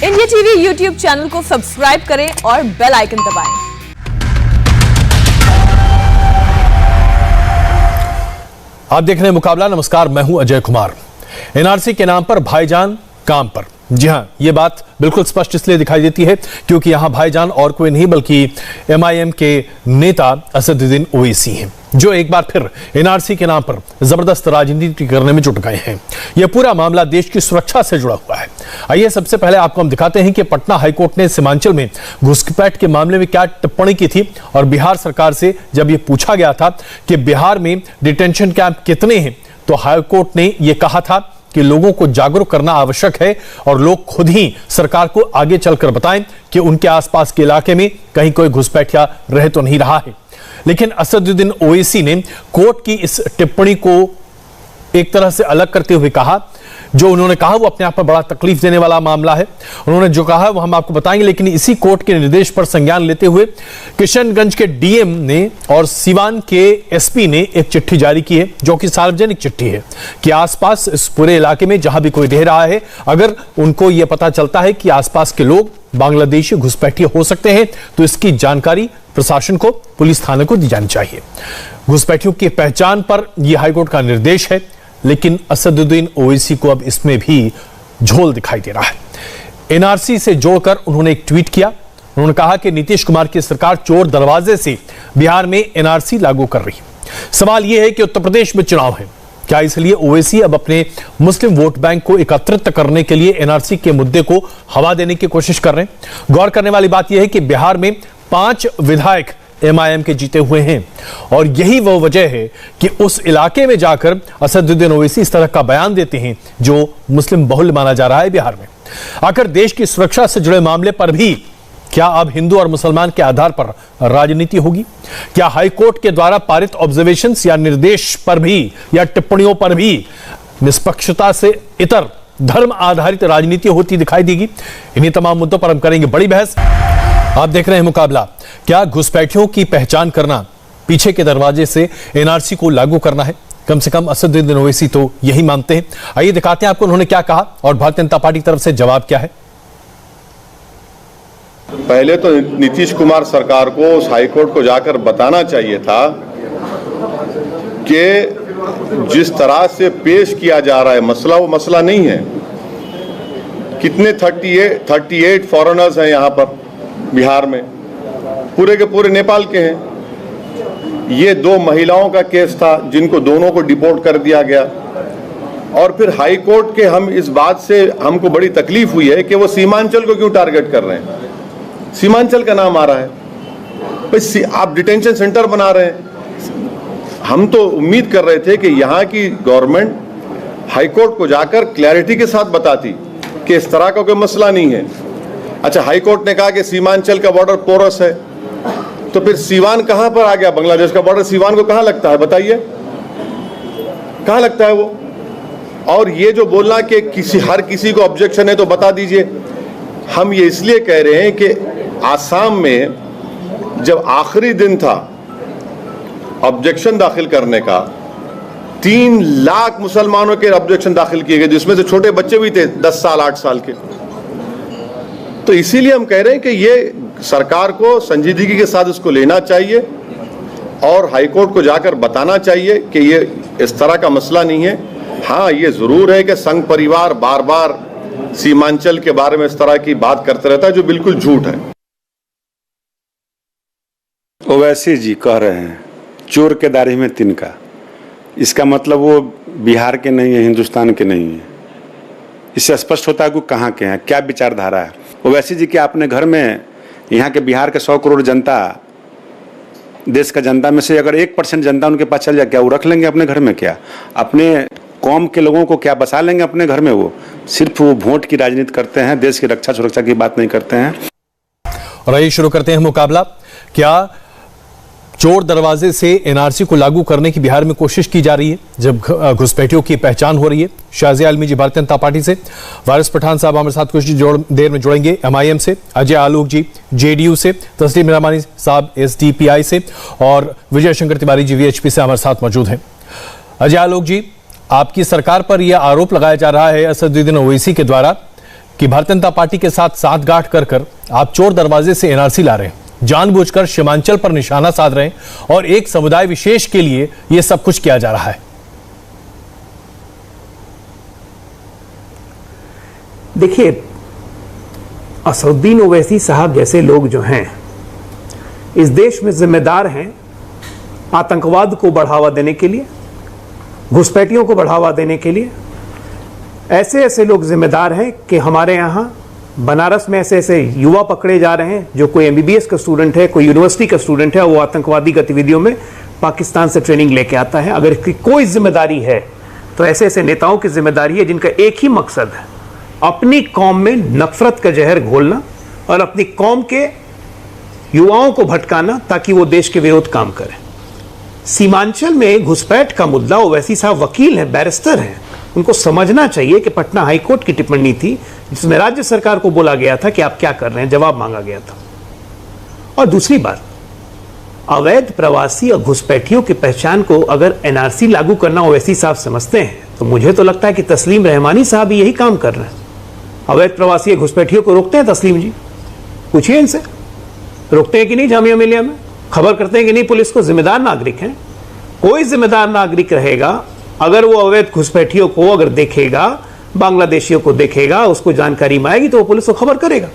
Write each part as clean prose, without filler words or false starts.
India TV YouTube channel को subscribe करें और बेल आइकन दबाएं। आप देख रहे हैं मुकाबला। नमस्कार, मैं हूं अजय कुमार। एनआरसी के नाम पर भाईजान काम पर। जी हां, यह बात बिल्कुल स्पष्ट इसलिए दिखाई देती है क्योंकि यहां भाईजान और कोई नहीं बल्कि एमआईएम के नेता असदुद्दीन ओवैसी हैं, जो एक बार फिर एनआरसी के नाम पर जबरदस्त राजनीति करने में जुट गए हैं। यह पूरा मामला देश की सुरक्षा से जुड़ा हुआ है। आइए सबसे पहले आपको हम दिखाते हैं कि पटना हाईकोर्ट ने सीमांचल में घुसपैठ के मामले में क्या टिप्पणी की थी। और बिहार सरकार से जब यह पूछा गया था कि बिहार में डिटेंशन कैंप कितने हैं, तो हाईकोर्ट ने यह कहा था कि लोगों को जागरूक करना आवश्यक है और लोग खुद ही सरकार को आगे चलकर बताएं कि उनके आसपास के इलाके में कहीं कोई घुसपैठिया रह तो नहीं रहा है। लेकिन असदुद्दीन ओवैसी ने कोर्ट की इस टिप्पणी को एक तरह से अलग करते हुए कहा। जो उन्होंने कहा वो अपने आप पर बड़ा तकलीफ देने वाला मामला है। उन्होंने जो कहा वो हम आपको बताएंगे, लेकिन इसी कोर्ट के निर्देश पर संज्ञान लेते हुए किशनगंज के डीएम ने और सिवान के एसपी ने एक चिट्ठी जारी की है, जो कि सार्वजनिक चिट्ठी है कि आसपास इस पूरे इलाके में जहां भी कोई रह रहा है, अगर उनको यह पता चलता है कि आसपास के लोग बांग्लादेशी घुसपैठिए हो सकते हैं, तो इसकी जानकारी प्रशासन को, पुलिस थाने को दी जानी चाहिए। घुसपैठियों की पहचान पर यह हाईकोर्ट का निर्देश है, लेकिन असदुद्दीन ओवैसी को अब इसमें भी झोल दिखाई दे रहा है। एनआरसी से जोड़कर उन्होंने एक ट्वीट किया। उन्होंने कहा कि नीतीश कुमार की सरकार चोर दरवाजे से बिहार में एनआरसी लागू कर रही है। सवाल यह है कि उत्तर प्रदेश में चुनाव है, क्या इसलिए ओवैसी अब अपने मुस्लिम वोट बैंक को एकत्रित करने के लिए एनआरसी के मुद्दे को हवा देने की कोशिश कर रहे हैं? गौर करने वाली बात यह है कि बिहार में 5 विधायक एमआईएम के जीते हुए हैं और यही वो वजह है कि उस इलाके में जाकर असदुद्दीन ओवैसी इस तरह का बयान देते हैं जो मुस्लिम बहुल माना जा रहा है बिहार में। आखिर देश की सुरक्षा से जुड़े मामले पर भी क्या अब हिंदू और मुसलमान के आधार पर राजनीति होगी? क्या हाईकोर्ट के द्वारा पारित ऑब्जर्वेशंस या निर्देश पर भी या टिप्पणियों पर भी निष्पक्षता से इतर धर्म आधारित राजनीति होती दिखाई देगी? इन्हीं तमाम मुद्दों पर हम करेंगे बड़ी बहस। आप देख रहे हैं मुकाबला। क्या घुसपैठियों की पहचान करना, पीछे के दरवाजे से एनआरसी को लागू करना है? कम से कम असदुद्दीन ओवैसी तो यही मानते हैं। आइए दिखाते हैं आपको उन्होंने क्या कहा और भारतीय जनता पार्टी की तरफ से जवाब क्या है। पहले तो नीतीश कुमार सरकार को उस हाईकोर्ट को जाकर बताना चाहिए था कि जिस तरह से पेश किया जा रहा है मसला, वो मसला नहीं है। कितने 38 फॉरेनर्स हैं यहाँ पर बिहार में, पूरे के पूरे नेपाल के हैं। ये 2 महिलाओं का केस था जिनको दोनों को डिपोर्ट कर दिया गया। और फिर हाई कोर्ट के हम इस बात से हमको बड़ी तकलीफ हुई है कि वो सीमांचल को क्यों टारगेट कर रहे हैं। सीमांचल का नाम आ रहा है, भाई आप डिटेंशन सेंटर बना रहे हैं। हम तो उम्मीद कर रहे थे कि यहाँ की गवर्नमेंट हाई कोर्ट को जाकर क्लैरिटी के साथ बताती कि इस तरह का कोई मसला नहीं है। अच्छा, हाई कोर्ट ने कहा कि सीमांचल का बॉर्डर पोरस है, तो फिर सीवान कहां पर आ गया? बांग्लादेश का बॉर्डर सीवान को कहां लगता है? बताइए कहां लगता है वो? और ये जो बोलना कि हर किसी को ऑब्जेक्शन है तो बता दीजिए। हम ये इसलिए कह रहे हैं कि आसाम में जब आखिरी दिन था ऑब्जेक्शन दाखिल करने का, 3 लाख मुसलमानों के ऑब्जेक्शन दाखिल किए गए, जिसमें से छोटे बच्चे भी थे 10 साल 8 साल के। तो इसीलिए हम कह रहे हैं कि ये सरकार को संजीदगी के साथ इसको लेना चाहिए और हाईकोर्ट को जाकर बताना चाहिए कि ये इस तरह का मसला नहीं है। हाँ, ये जरूर है कि संघ परिवार बार बार सीमांचल के बारे में इस तरह की बात करते रहता है, जो बिल्कुल झूठ है। ओवैसी जी कह रहे हैं चोर के दाढ़ी में तिनका, इसका मतलब वो बिहार के नहीं है, हिंदुस्तान के नहीं है। इससे स्पष्ट होता है कि कहाँ के हैं, क्या विचारधारा है। ओवैसी जी के अपने घर में यहाँ के बिहार के 100 करोड़ जनता, देश का जनता में से अगर 1% जनता उनके पास चल जाए, क्या वो रख लेंगे अपने घर में? क्या अपने कौम के लोगों को क्या बसा लेंगे अपने घर में? वो सिर्फ वो वोट की राजनीति करते हैं, देश की रक्षा सुरक्षा की बात नहीं करते हैं। और आइए शुरू करते हैं मुकाबला। क्या चोर दरवाजे से एनआरसी को लागू करने की बिहार में कोशिश की जा रही है जब घुसपैठियों की पहचान हो रही है? शाजिया आलमी जी भारतीय जनता पार्टी से, वारिस पठान साहब हमारे साथ कुछ देर में जुड़ेंगे एमआईएम से, अजय आलोक जी जेडीयू से, तस्लीम रहमानी साहब एसडीपीआई से और विजय शंकर तिवारी जी वीएचपी से हमारे साथ मौजूद हैं। अजय आलोक जी, आपकी सरकार पर यह आरोप लगाया जा रहा है असदुद्दीन ओवैसी के द्वारा कि भारतीय जनता पार्टी के साथ साठगांठ कर आप चोर दरवाजे से एनआरसी ला रहे हैं, जानबूझकर सीमांचल पर निशाना साध रहे हैं और एक समुदाय विशेष के लिए यह सब कुछ किया जा रहा है। देखिए, असदुद्दीन ओवैसी साहब जैसे लोग जो हैं इस देश में जिम्मेदार हैं आतंकवाद को बढ़ावा देने के लिए, घुसपैठियों को बढ़ावा देने के लिए। ऐसे ऐसे लोग जिम्मेदार हैं कि हमारे यहाँ बनारस में ऐसे ऐसे युवा पकड़े जा रहे हैं जो कोई एमबीबीएस का स्टूडेंट है, कोई यूनिवर्सिटी का स्टूडेंट है, वो आतंकवादी गतिविधियों में पाकिस्तान से ट्रेनिंग लेके आता है। अगर इसकी कोई जिम्मेदारी है तो ऐसे ऐसे नेताओं की जिम्मेदारी है जिनका एक ही मकसद है, अपनी कौम में नफरत का जहर घोलना और अपनी कौम के युवाओं को भटकाना ताकि वो देश के विरोध काम करें। सीमांचल में घुसपैठ का मुद्दा, ओवैसी साहब वकील हैं, बैरिस्टर हैं, उनको समझना चाहिए कि पटना हाईकोर्ट की टिप्पणी थी जिसमें राज्य सरकार को बोला गया था कि आप क्या कर रहे हैं, जवाब मांगा गया था। और दूसरी बात, अवैध प्रवासी और घुसपैठियों की पहचान को अगर एनआरसी लागू करना ओवैसी साहब समझते हैं तो मुझे तो लगता है कि तस्लीम रहमानी साहब भी यही काम कर रहे हैं। अवैध प्रवासी घुसपैठियों को रोकते हैं तस्लीम जी? पूछिए इनसे, रोकते हैं कि नहीं? जामिया मिलिया में खबर करते हैं कि नहीं? पुलिस को जिम्मेदार नागरिक हैं। कोई जिम्मेदार नागरिक रहेगा अगर वो अवैध घुसपैठियों को अगर देखेगा, बांग्लादेशियों को देखेगा, उसको जानकारी में आएगी तो वो पुलिस को खबर करेगा।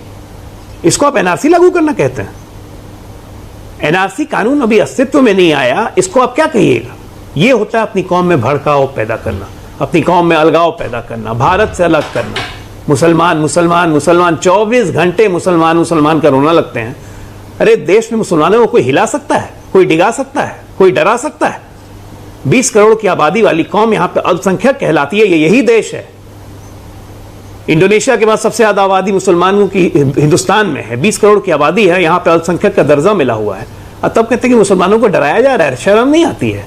इसको आप एनआरसी लागू करना कहते हैं? एनआरसी कानून अभी अस्तित्व में नहीं आया, इसको आप क्या कहिएगा? ये होता है अपनी कौम में भड़काव पैदा करना, अपनी कौम में अलगाव पैदा करना, भारत से अलग करना। मुसलमान मुसलमान मुसलमान, 24 घंटे मुसलमान मुसलमान का रोना लगते हैं। अरे देश में मुसलमानों को कोई हिला सकता है? कोई डिगा सकता है? कोई डरा सकता है? 20 करोड़ की आबादी वाली कौम यहां पे अल्पसंख्यक कहलाती है। ये यही देश है। इंडोनेशिया के बाद सबसे ज्यादा आबादी मुसलमानों की हिंदुस्तान में है। 20 करोड़ की आबादी है, यहां पे अल्पसंख्यक का दर्जा मिला हुआ है और तब कहते हैं कि मुसलमानों को डराया जा रहा है। शर्म नहीं आती है?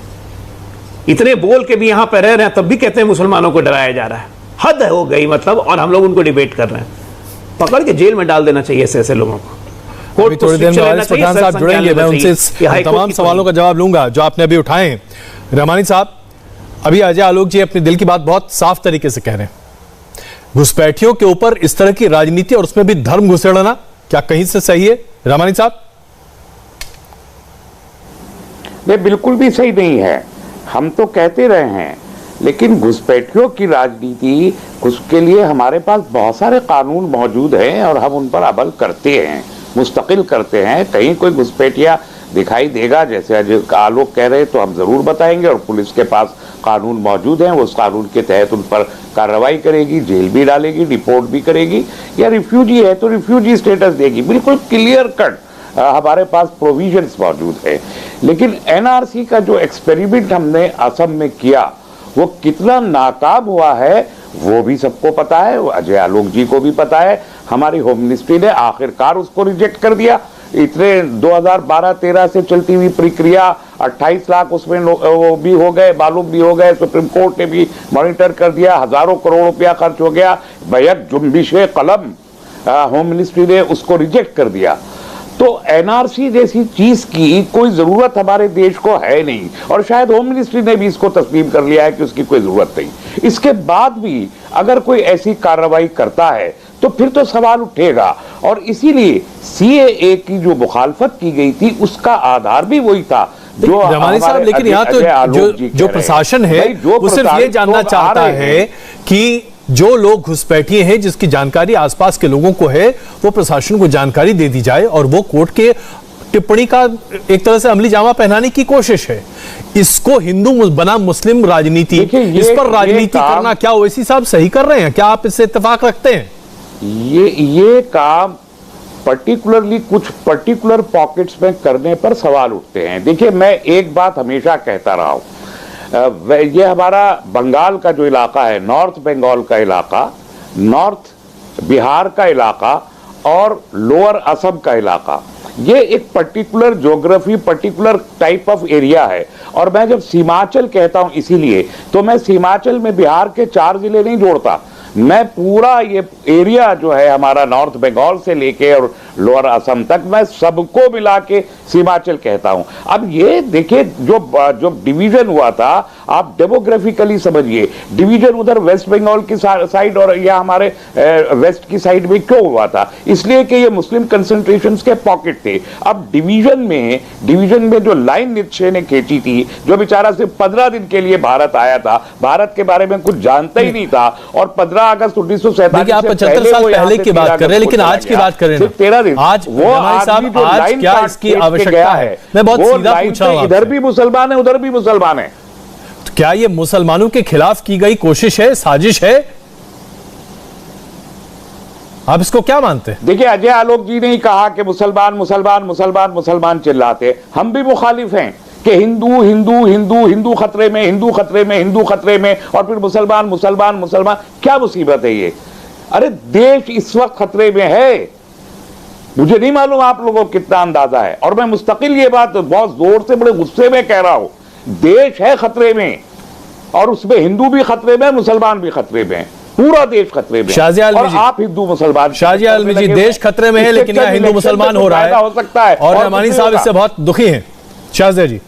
इतने बोल के भी यहां पर रह रहे हैं तब भी कहते हैं मुसलमानों को डराया जा रहा है। हद हो गई मतलब। और हम लोग उनको डिबेट कर रहे हैं। पकड़ के जेल में डाल देना चाहिए ऐसे ऐसे लोगों को। अभी थोड़ी देर में वारिस पठान साहब जुड़ेंगे, मैं उनसे इस तमाम सवालों का जवाब लूंगा जो आपने अभी उठाए हैं। रहमानी साहब, अभी अजय आलोक जी अपने दिल की बात बहुत साफ तरीके से कह रहे हैं। घुसपैठियों के ऊपर इस तरह की राजनीति और उसमें भी धर्म घुसेड़ना क्या कहीं से सही है? रहमानी साहब, ये बिल्कुल भी सही नहीं है। हम तो कहते रहे हैं, लेकिन घुसपैठियों की राजनीति, उसके लिए हमारे पास बहुत सारे कानून मौजूद हैं और हम उन पर अमल करते हैं, मुस्तकिल करते हैं। कहीं कोई घुसपैठिया दिखाई देगा जैसे अजय आलोक कह रहे तो हम जरूर बताएंगे और पुलिस के पास कानून मौजूद हैं, वो उस कानून के तहत उन पर कार्रवाई करेगी, जेल भी डालेगी, रिपोर्ट भी करेगी। या रिफ्यूजी है तो रिफ्यूजी स्टेटस देगी। बिल्कुल क्लियर कट हमारे पास प्रोविजंस मौजूद है। लेकिन एनआरसी का जो एक्सपेरिमेंट हमने असम में किया वो कितना नाकाम हुआ है वो भी सबको पता है, अजय आलोक जी को भी पता है। हमारी होम मिनिस्ट्री ने आखिरकार उसको रिजेक्ट कर दिया। इतने 2012-13 से चलती हुई प्रक्रिया 28 लाख उसमें वो भी हो गए, मालूम भी हो गए, सुप्रीम कोर्ट ने भी मॉनिटर कर दिया, हजारों करोड़ रुपया खर्च हो गया, बैक जुम्बिशे कलम होम मिनिस्ट्री ने उसको रिजेक्ट कर दिया। तो एनआरसी जैसी चीज की कोई जरूरत हमारे देश को है नहीं और शायद होम मिनिस्ट्री ने भी इसको तस्लीम कर लिया है कि उसकी कोई जरूरत नहीं। इसके बाद भी अगर कोई ऐसी कार्रवाई करता है तो फिर तो सवाल उठेगा। और इसीलिए सीएए की जो मुखालफत की गई थी उसका आधार भी वही था जो रहमानी साहब, लेकिन यहाँ तो जो प्रशासन है वो सिर्फ ये जानना चाहता है कि जो लोग घुसपैठिए हैं जिसकी जानकारी आसपास के लोगों को है वो प्रशासन को जानकारी दे दी जाए और वो कोर्ट के टिप्पणी का एक तरह से अमली जामा पहनाने की कोशिश है। इसको हिंदू बनाम मुस्लिम राजनीति, इस पर राजनीति करना क्या ओवैसी साहब सही कर रहे हैं? क्या आप इससे इत्तेफाक रखते हैं? ये काम पर्टिकुलरली कुछ पर्टिकुलर पॉकेट्स में करने पर सवाल उठते हैं। देखिए, मैं एक बात हमेशा कहता रहा हूं, ये हमारा बंगाल का जो इलाका है, नॉर्थ बंगाल का इलाका, नॉर्थ बिहार का इलाका और लोअर असम का इलाका, ये एक particular geography, particular type of area है। और मैं जब सीमांचल कहता हूं इसीलिए तो मैं सीमांचल में बिहार के 4 जिले नहीं जोड़ता, मैं पूरा ये एरिया जो है हमारा नॉर्थ बंगाल से लेके और लोअर असम तक, मैं सबको मिला के सीमांचल कहता हूं। अब ये देखिए जो डिवीजन हुआ था आप डेमोग्राफिकली समझिए, डिवीजन उधर वेस्ट बंगाल की साइड और या हमारे वेस्ट की साइड में क्यों हुआ था? इसलिए कि ये मुस्लिम कंसंट्रेशन के पॉकेट थे। अब डिवीजन में जो लाइन नीत्शे ने खींची थी, जो बेचारा सिर्फ 15 दिन के लिए भारत आया था, भारत के बारे में कुछ जानता ही नहीं था, और 15 अगस्त 1947 आप 75 साल पहले की बात कर रहे हैं, लेकिन आज की बात करें, 13 दिन आज वो साहब, आज क्या इसकी आवश्यकता है? मैं बहुत सीधा पूछ रहा हूं, इधर भी मुसलमान है उधर भी मुसलमान है। तो क्या ये मुसलमानों के खिलाफ की गई कोशिश है, साजिश है? आप इसको क्या मानते हैं? देखिए, अजय आलोक जी ने ही कहा कि मुसलमान मुसलमान मुसलमान मुसलमान चिल्लाते, हम भी मुखालिफ हैं कि हिंदू हिंदू हिंदू हिंदू खतरे में, हिंदू खतरे में, हिंदू खतरे में, और फिर मुसलमान मुसलमान मुसलमान। क्या मुसीबत है ये? अरे देश इस वक्त खतरे में है, मुझे नहीं मालूम आप लोगों को कितना अंदाजा है, और मैं मुस्तकिल ये बात बहुत जोर से बड़े गुस्से में कह रहा हूं, देश है खतरे में, और उसमें हिंदू भी खतरे में, मुसलमान भी खतरे में, पूरा देश खतरे में। शाहजी आलमी और जी, आप हिंदू मुसलमान, शाहजी आलमी जी, देश खतरे में है, लेकिन यहाँ हिंदू मुसलमान हो रहा है, हो सकता है, और रहमानी साहब इससे बहुत दुखी हैं। शाहजी जी,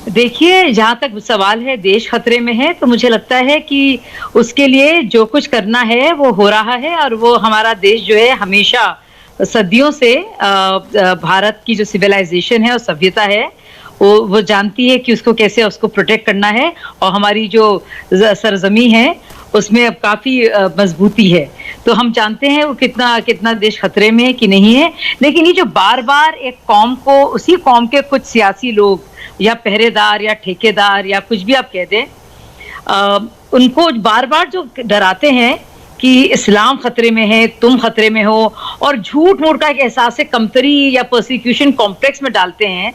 देखिए, जहां तक सवाल है देश खतरे में है, तो मुझे लगता है कि उसके लिए जो कुछ करना है वो हो रहा है, और वो हमारा देश जो है हमेशा सदियों से भारत की जो सिविलाइजेशन है और सभ्यता है वो जानती है कि उसको कैसे उसको प्रोटेक्ट करना है, और हमारी जो सरजमी है उसमें अब काफी मजबूती है। तो हम जानते हैं वो कितना देश खतरे में है कि नहीं है। लेकिन ये जो बार बार एक कौम को, उसी कौम के कुछ सियासी लोग या पहरेदार या ठेकेदार या कुछ भी आप कह दें, उनको बार बार जो डराते हैं कि इस्लाम खतरे में है, तुम खतरे में हो, और झूठ मूठ का एक एहसास कमतरी या प्रोसिक्यूशन कॉम्प्लेक्स में डालते हैं,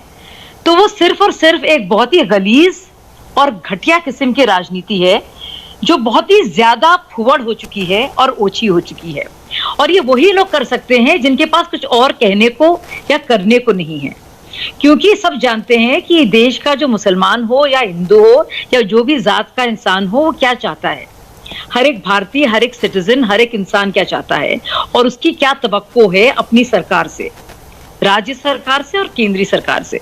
तो वो सिर्फ और सिर्फ एक बहुत ही गलीज और घटिया किस्म की राजनीति है, जो बहुत ही ज्यादा फुवड़ हो चुकी है और ओछी हो चुकी है। और ये वही लोग कर सकते हैं जिनके पास कुछ और कहने को या करने को नहीं है, क्योंकि सब जानते हैं कि देश का जो मुसलमान हो या हिंदू हो या जो भी जात का इंसान हो, वो क्या चाहता है। हर एक भारतीय, हर एक सिटीजन, हर एक इंसान क्या चाहता है, और उसकी क्या तवक्को है अपनी सरकार से, राज्य सरकार से और केंद्रीय सरकार से।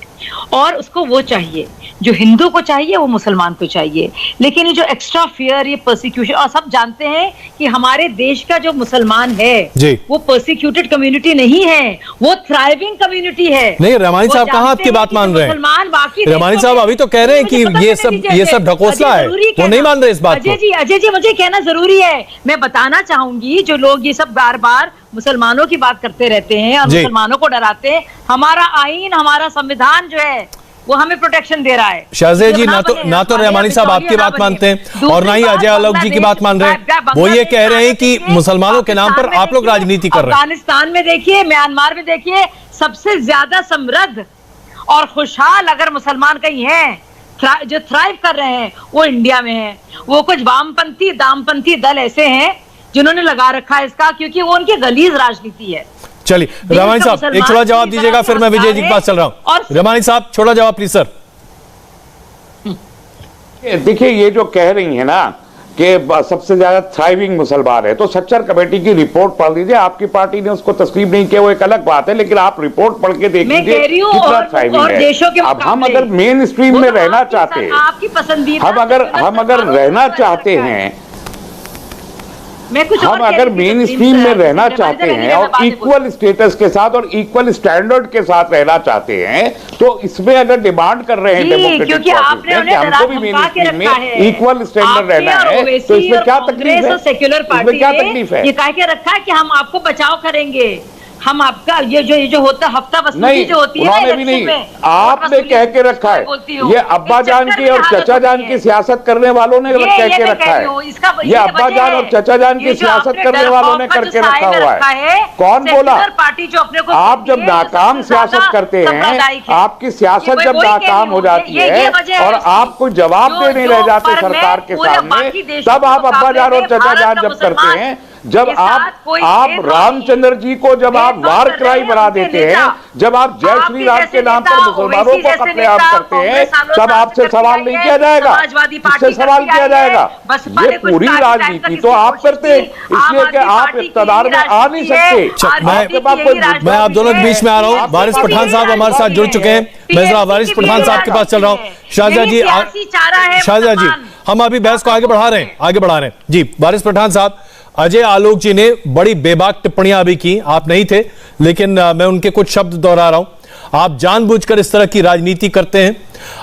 और उसको वो चाहिए जो हिंदू को चाहिए, वो मुसलमान को चाहिए। लेकिन ये जो एक्स्ट्रा फियर, ये परसिक्यूशन, और सब जानते हैं कि हमारे देश का जो मुसलमान है वो परसिक्यूटेड कम्युनिटी नहीं है, वो थ्राइविंग कम्युनिटी है। नहीं, रहमानी साहब कहाँ आपकी बात मान रहे हैं? रहमानी साहब अभी तो कह रहे हैं कि ये सब ढकोसला है, वो नहीं मान रहे इस बात को। अजय जी, मुझे कहना जरूरी है। मैं बताना चाहूंगी, जो लोग ये सब बार बार मुसलमानों की बात करते रहते हैं और मुसलमानों को डराते हैं, हमारा आईन, हमारा संविधान जो है वो हमें प्रोटेक्शन दे रहा है। शाहजी जी, ना तो रहमानी साहब आपकी बात मानते हैं और ना ही अजय आलोक जी की बात मान रहे हैं। वो ये कह रहे हैं कि मुसलमानों के नाम पर आप लोग राजनीति कर रहे हैं। अफगानिस्तान में देखिए, म्यांमार में देखिए, सबसे ज्यादा समृद्ध और खुशहाल अगर मुसलमान कहीं हैं, जो थ्राइव कर रहे हैं, वो इंडिया में है। वो कुछ वामपंथी दामपंथी दल ऐसे हैं जिन्होंने लगा रखा है इसका, क्योंकि वो उनकी गलीज राजनीति है। चलिए रहमानी साहब, एक छोटा जवाब दीजिएगा, फिर मैं विजय जी के पास चल रहा हूं। रहमानी साहब, छोटा जवाब प्लीज सर। देखिए, ये जो कह रही है ना कि सबसे ज्यादा थ्राइविंग मुसलमान है, तो सच्चर कमेटी की रिपोर्ट पढ़ लीजिए। आपकी पार्टी ने उसको तस्लीम नहीं किया, वो एक अलग बात है, लेकिन आप रिपोर्ट पढ़ के देख लीजिए कितना थ्राइविंग है। अब हम अगर मेन स्ट्रीम में रहना चाहते हैं, हम अगर रहना चाहते हैं, हम अगर मेन स्ट्रीम में रहना चाहते हैं और इक्वल स्टेटस के साथ और इक्वल स्टैंडर्ड के साथ रहना चाहते हैं, तो इसमें अगर डिमांड कर रहे हैं डेमोक्रेटिक कि हमको भी मेन स्ट्रीम में इक्वल स्टैंडर्ड रहना है, तो इसमें क्या तकलीफ है? सेक्युलर पार्टी क्या तकलीफ है? ये कह के रखा है कि हम आपको बचाव करेंगे, हम आपका ये जो होता हफ्ता वसूली जो होती है, उन्होंने भी नहीं, आपने कह के रखा है। ये अब्बा जान की और चचा जान की सियासत करने वालों ने कह के रखा है। ये अब्बा जान और चचा जान की सियासत करने वालों ने करके रखा हुआ है। कौन बोला? पार्टी जो अपने को, आप जब नाकाम सियासत करते हैं, आपकी सियासत जब नाकाम हो जाती है और आप कोई जवाब दे नहीं रह जाते सरकार के सामने, तब आप अब्बा जान और चचा जान जब करते हैं, जब आप रामचंद्र जी को जब आप वार क्राई बना देते हैं, जब आप जय श्री राम के नाम पर मुसलमानों को कत्लेआम करते हैं, तब आपसे सवाल नहीं किया जाएगा, इससे सवाल किया जाएगा। ये पूरी राजनीति तो आप करते हैं, इसलिए कि आप इक़्तिदार में आ नहीं सकते। मैं आप दोनों के बीच में आ रहा हूँ। वारिस पठान साहब हमारे साथ जुड़ चुके हैं। मैं जरा वारिस पठान साहब के पास चल रहा हूँ। शाहजिया जी, हम अभी बहस को आगे बढ़ा रहे हैं जी। वारिस पठान साहब, अजय आलोक जी ने बड़ी बेबाक टिप्पणियां अभी की, आप नहीं थे, लेकिन मैं उनके कुछ शब्द दोहरा रहा हूं। आप जानबूझकर इस तरह की राजनीति करते हैं,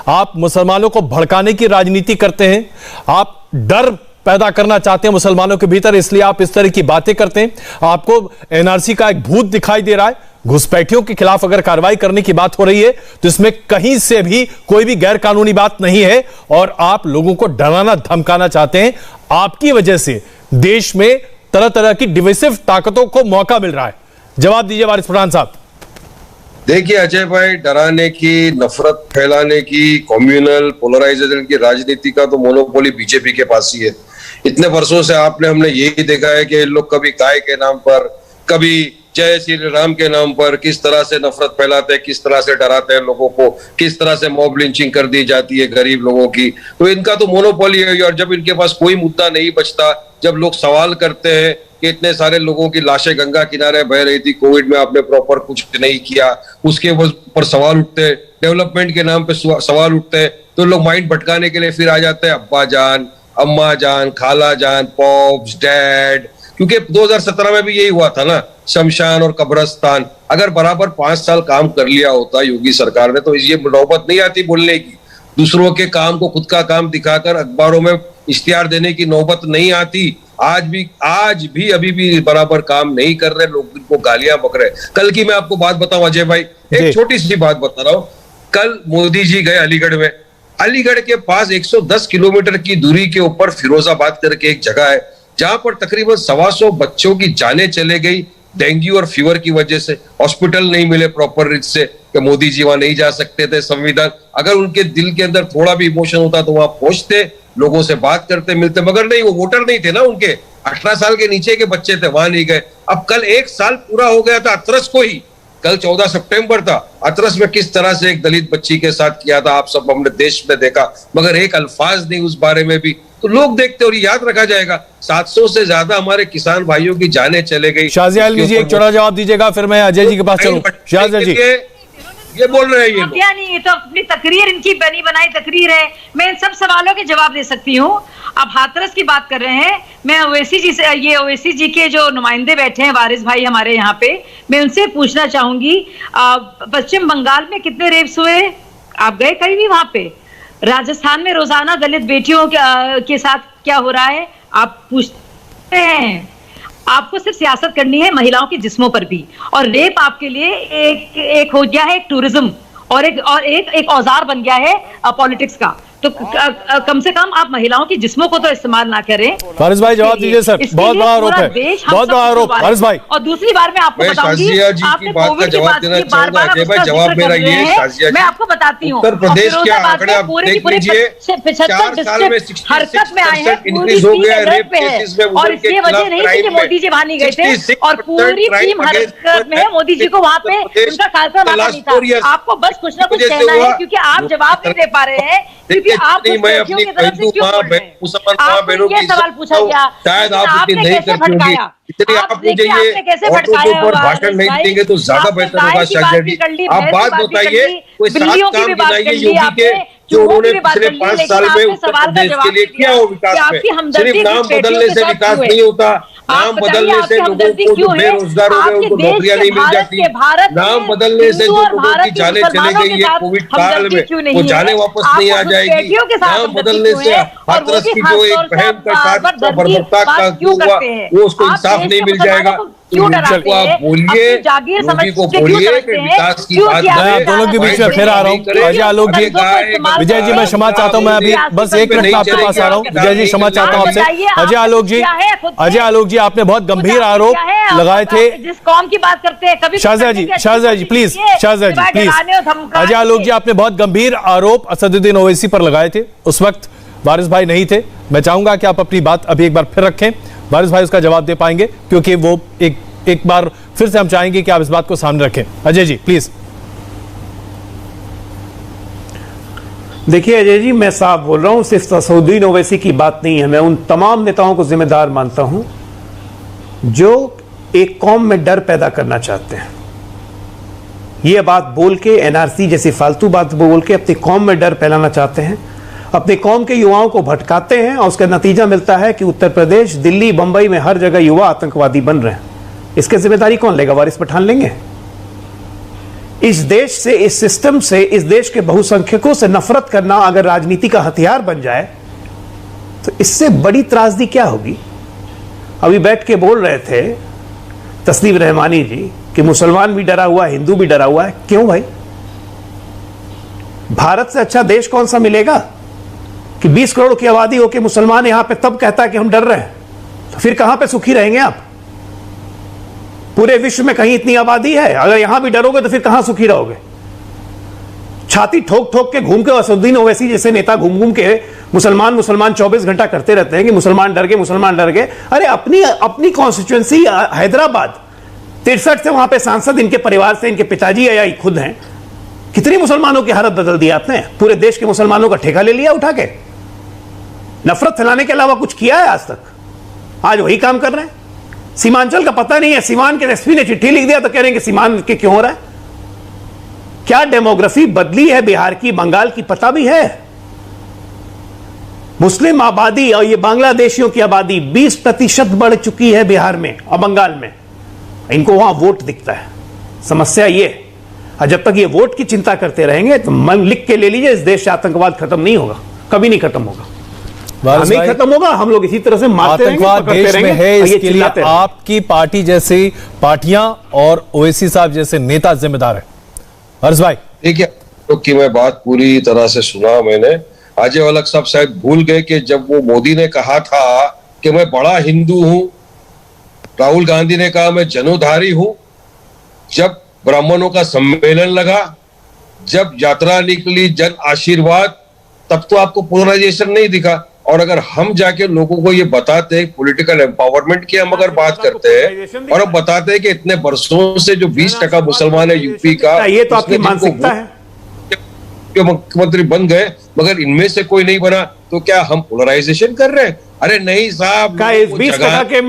आप मुसलमानों को भड़काने की राजनीति करते हैं, आप डर पैदा करना चाहते हैं मुसलमानों के भीतर, इसलिए आप इस तरह की बातें करते हैं। आपको एनआरसी का एक भूत दिखाई दे रहा है। घुसपैठियों के खिलाफ अगर कार्रवाई करने की बात हो रही है तो इसमें कहीं से भी कोई भी गैर कानूनी बात नहीं है, और आप लोगों को डराना धमकाना चाहते हैं। आपकी वजह से देश में तरह तरह की डिविसिव ताकतों को मौका मिल रहा है। जवाब दीजिए वारिस पठान साहब। देखिए अजय भाई, डराने की, नफरत फैलाने की, कम्युनल पोलराइजेशन की राजनीति का तो मोनोपोली बीजेपी के पास ही है। इतने वर्षों से हमने यही देखा है कि लोग कभी गाय के नाम पर, कभी जय श्री राम के नाम पर किस तरह से नफरत फैलाते हैं, किस तरह से डराते हैं लोगों को, किस तरह से मॉब लिंचिंग कर दी जाती है गरीब लोगों की। तो इनका तो मोनोपोली है। और जब इनके पास कोई मुद्दा नहीं बचता, जब लोग सवाल करते हैं कि इतने सारे लोगों की लाशें गंगा किनारे बह रही थी, कोविड में आपने प्रॉपर कुछ नहीं किया, उसके ऊपर सवाल उठते हैं, डेवलपमेंट के नाम पे सवाल उठते हैं, तो लोग माइंड भटकाने के लिए फिर आ जाते हैं अब्बा जान, अम्मा जान, खाला जान, पॉप्स, डैड। क्योंकि 2017 में भी यही हुआ था ना, शमशान और कब्रस्तान। अगर बराबर 5 साल काम कर लिया होता योगी सरकार ने, तो ये नौबत नहीं आती बोलने की। दूसरों के काम को खुद का काम दिखाकर अखबारों में इश्तिहार देने की नौबत नहीं आती। आज भी अभी भी बराबर काम नहीं कर रहे लोग, इनको गालियां बक रहे। कल की मैं आपको बात बताऊं अजय भाई, एक छोटी सी बात बता रहा हूं। कल मोदी जी गए अलीगढ़ में। अलीगढ़ के पास 110 किलोमीटर की दूरी के ऊपर फिरोजाबाद करके एक जगह है, जहां पर तकरीबन 125 बच्चों की जानें चले गई डेंगू और फीवर की वजह से। हॉस्पिटल नहीं मिले प्रॉपर रीच से, कि मोदी जी वहां नहीं जा सकते थे। संविधान, अगर उनके दिल के अंदर थोड़ा भी इमोशन होता तो वहां पहुंचते, लोगों से बात करते, मिलते, मगर नहीं, वो वोटर नहीं थे ना उनके, 18 साल के नीचे के बच्चे थे, वहां नहीं गए। अब कल 1 साल पूरा हो गया था अतरस को ही। कल 14 सितंबर था। अतरस में किस तरह से एक दलित बच्ची के साथ किया था, आप सब हमने देश में देखा, मगर एक अल्फाज नहीं उस बारे में भी। तो लोग देखते और याद रखा जाएगा। 700 से ज्यादा हमारे किसान भाइयों की जानें चले गई। शाहजिया जी एक छोटा जवाब दीजिएगा, फिर मैं अजय जी के पास चलूं। शाहजिया जी ये बोल रहे हैं, ये नहीं, ये तो अपनी तकरीर, इनकी बनी बनाई तकरीर है। मैं इन सब सवालों के जवाब दे सकती हूँ। आप हाथरस की बात कर रहे हैं, मैं ओवैसी जी से, ये ओवैसी जी के जो नुमाइंदे बैठे हैं वारिस भाई हमारे यहाँ पे, मैं उनसे पूछना चाहूंगी, पश्चिम बंगाल में कितने रेप्स हुए? आप गए कहीं भी वहां पे? राजस्थान में रोजाना दलित बेटियों के साथ क्या हो रहा है आप पूछते हैं? आपको सिर्फ सियासत करनी है महिलाओं के जिस्मों पर भी, और रेप आपके लिए एक हो गया है एक टूरिज्म, और एक औजार बन गया है पॉलिटिक्स का। तो कम से कम आप महिलाओं की जिस्मों को तो इस्तेमाल ना करें। वारिस भाई जवाब दीजिए सर, बहुत बड़ा आरोप है, बहुत बड़ा आरोप वारिस भाई। और दूसरी बार मैं आपको बताऊंगी, आपने कोविड की बात की, बार-बार जवाब मेरा ये है, मैं आपको बताती हूँ, उत्तर प्रदेश के आंकड़े आप देख लीजिए, 4 साल में 66% में आए हैं, पूरी टीम रेप पे है, और इसकी वजह नहीं थी कि मोदी जी वहां नहीं गए थे, और पूरी टीम हरकत में है। मोदी जी को वहां पे उनका कार्यक्रम आना नहीं था। आपको बस कुछ ना कुछ कहना है, क्योंकि आप जवाब नहीं दे पा रहे हैं, क्योंकि आप मैं अपनी मुसलमान माँ बहनों की सवाल पूछा गया, शायद आप इतनी नहीं करती होंगी, इतनी आप मुझे ये ऑटो के ऊपर भाषण नहीं देंगे तो ज्यादा बेहतर होगा। शाहजिया जी आप बात बताइए, कोई 7 काम गिनाइए योगी के जो उन्होंने पिछले 5 साल में उत्तर प्रदेश के लिए किया हो विकास में। सिर्फ नाम बदलने से विकास नहीं होता, नाम बदलने से लोगों को जो बेरोजगार हो गए उनको नौकरियां नहीं मिल जाती, नाम बदलने से जो लोगों की जानें चले गई है कोविड काल में, वो जानें वापस नहीं आ जाएगी। नाम बदलने से हाथरस की जो एक बहन के साथ बर्बरता का हुआ, वो उसको इंसाफ नहीं मिल जाएगा। क्यों डराते हैं? आप बोलिए, मोदी को बोलिए कि विकास की बात मैं दोनों के बीच में फिर आ रहा हूँ। अजय आलोक जी, विजय जी मैं क्षमा चाहता हूँ, मैं अभी बस 1 मिनट में आपके पास आ रहा हूँ। विजय जी क्षमा चाहता हूँ आपसे। अजय आलोक जी आपने बहुत गंभीर आरोप लगाए थे। जिस कौम की बात करते हैं कभी। शाहजिया जी please, Shazia ji please. Ajay Alok जी आपने बहुत गंभीर आरोप असदुद्दीन ओवैसी पर लगाए थे, उस वक्त वारिस भाई नहीं थे। मैं चाहूंगा कि आप अपनी बात अभी एक बार फिर रखें। वारिस भाई उसका जवाब दे पाएंगे, क्योंकि वो एक बार फिर से हम चाहेंगे कि आप इस बात को सामने रखें। अजय जी प्लीज। देखिए अजय जी, मैं साफ बोल रहा हूं, सिर्फ असदुद्दीन ओवैसी की बात नहीं है। मैं उन तमाम नेताओं को जिम्मेदार मानता हूं जो एक कौम में डर पैदा करना चाहते हैं। यह बात बोल के, एनआरसी जैसी फालतू बात बोल के अपनी कौम में डर फैलाना चाहते हैं, अपनी कौम के युवाओं को भटकाते हैं, और उसका नतीजा मिलता है कि उत्तर प्रदेश, दिल्ली, बंबई में हर जगह युवा आतंकवादी बन रहे हैं। इसकी जिम्मेदारी कौन लेगा? वारिस पठान लेंगे? इस देश से, इस सिस्टम से, इस देश के बहुसंख्यकों से नफरत करना अगर राजनीति का हथियार बन जाए तो इससे बड़ी त्रासदी क्या होगी? अभी बैठ के बोल रहे थे तस्लीम रहमानी जी कि मुसलमान भी डरा हुआ है, हिंदू भी डरा हुआ है। क्यों भाई? भारत से अच्छा देश कौन सा मिलेगा कि 20 करोड़ की आबादी होकर मुसलमान यहां पे तब कहता है कि हम डर रहे हैं, तो फिर कहां पे सुखी रहेंगे आप? पूरे विश्व में कहीं इतनी आबादी है, अगर यहां भी डरोगे तो फिर कहां सुखी रहोगे? छाती ठोक ठोक के घूम के असदुद्दीन ओवैसी जैसे नेता घूम घूम के मुसलमान 24 घंटा करते रहते हैं कि मुसलमान डर गए, मुसलमान डर गए। अरे अपनी कॉन्स्टिट्यूएंसी हैदराबाद, 63 से वहां पे सांसद इनके परिवार से, इनके पिताजी या खुद हैं। कितनी मुसलमानों की हालत बदल दी आपने? पूरे देश के मुसलमानों का ठेका ले लिया उठा के। नफरत फैलाने के अलावा कुछ किया है आज तक? आज वही काम कर रहे हैं। सीमांचल का पता नहीं है, सीमान के एसपी ने चिट्ठी लिख दिया तो कह रहे हैं कि सीमान के क्यों हो रहा है? क्या डेमोग्राफी बदली है बिहार की, बंगाल की, पता भी है? मुस्लिम आबादी और ये बांग्लादेशियों की आबादी 20% बढ़ चुकी है बिहार में और बंगाल में। इनको वहां वोट दिखता है। समस्या ये, और जब तक ये वोट की चिंता करते रहेंगे तो मन लिख के ले लीजिए, इस देश से आतंकवाद खत्म नहीं होगा, कभी नहीं खत्म होगा। नहीं खत्म होगा, हम लोग इसी तरह से मारते रहेंगे, आतंकवाद देश में है, इसके लिए आपकी पार्टी जैसी पार्टियां और ओवैसी साहब जैसे नेता जिम्मेदार है। हर्ष भाई देखिए, की मैं बात पूरी तरह से सुना मैंने। अजय वलक साहब शायद भूल गए कि जब वो मोदी ने कहा था कि मैं बड़ा हिंदू हूं, राहुल गांधी ने कहा मैं जनेऊधारी हूं, जब ब्राह्मणों का सम्मेलन लगा, जब यात्रा निकली जन आशीर्वाद, तब तो आपको पोलराइजेशन नहीं दिखा। और अगर हम जाके लोगों को ये बताते हैं, पॉलिटिकल एम्पावरमेंट की हम अगर बात करते हैं और हम बताते हैं कि इतने वर्षों से जो 20% मुसलमान है यूपी का, ये तो आपकी मानसिकता है, मुख्यमंत्री बन गए मगर इनमें से कोई नहीं बना, तो क्या हम पोलराइजेशन कर रहे हैं? अरे नहीं साहब, 20% के